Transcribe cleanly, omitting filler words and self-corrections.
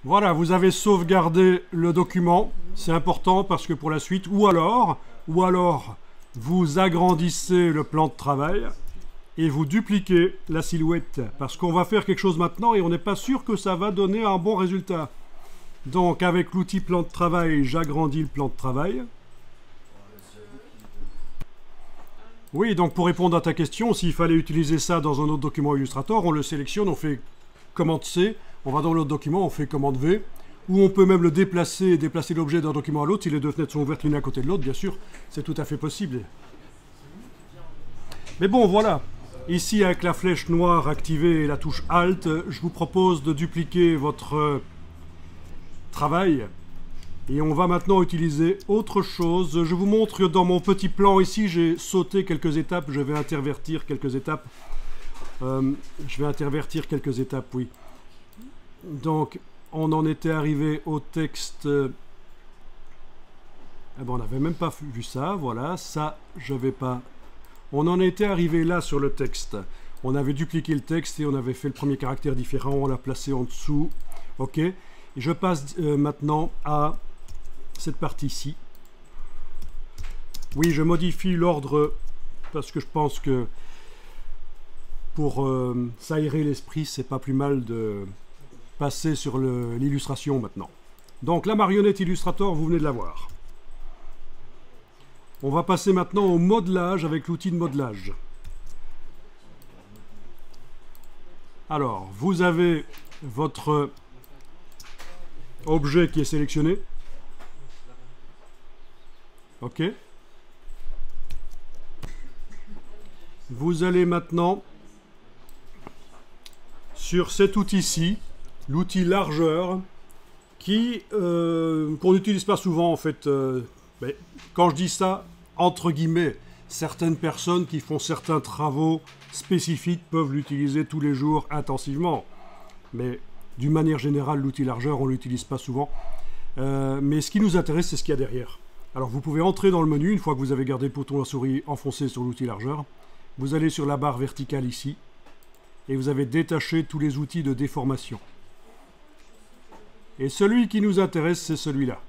Voilà, vous avez sauvegardé le document, c'est important parce que pour la suite, ou alors, vous agrandissez le plan de travail et vous dupliquez la silhouette, parce qu'on va faire quelque chose maintenant et on n'est pas sûr que ça va donner un bon résultat. Donc avec l'outil plan de travail, j'agrandis le plan de travail. Oui, donc pour répondre à ta question, s'il fallait utiliser ça dans un autre document Illustrator, on le sélectionne, on fait commande C, on va dans l'autre document, on fait commande V, ou on peut même le déplacer l'objet d'un document à l'autre, si les deux fenêtres sont ouvertes l'une à côté de l'autre, bien sûr, c'est tout à fait possible. Mais bon, voilà. Ici, avec la flèche noire activée et la touche Alt, je vous propose de dupliquer votre travail. Et on va maintenant utiliser autre chose. Je vous montre que dans mon petit plan ici, j'ai sauté quelques étapes. Je vais intervertir quelques étapes. Oui. Donc, on en était arrivé au texte. Ah ben, on n'avait même pas vu ça. Voilà, ça, je vais pas. On en était arrivé là sur le texte. On avait dupliqué le texte et on avait fait le premier caractère différent. On l'a placé en dessous. OK. Et je passe maintenant à cette partie-ci. Oui, je modifie l'ordre parce que je pense que pour s'aérer l'esprit, c'est pas plus mal de passer sur l'illustration maintenant. Donc la marionnette Illustrator, vous venez de la voir. On va passer maintenant au modelage avec l'outil de modelage. Alors, vous avez votre objet qui est sélectionné. OK. Vous allez maintenant sur cet outil-ci, l'outil largeur, qu'on n'utilise pas souvent en fait. Mais quand je dis ça, entre guillemets, certaines personnes qui font certains travaux spécifiques peuvent l'utiliser tous les jours intensivement. Mais d'une manière générale, l'outil largeur, on ne l'utilise pas souvent. Mais ce qui nous intéresse, c'est ce qu'il y a derrière. Alors vous pouvez entrer dans le menu, une fois que vous avez gardé le bouton de la souris enfoncé sur l'outil largeur. Vous allez sur la barre verticale ici, et vous avez détaché tous les outils de déformation. Et celui qui nous intéresse, c'est celui-là.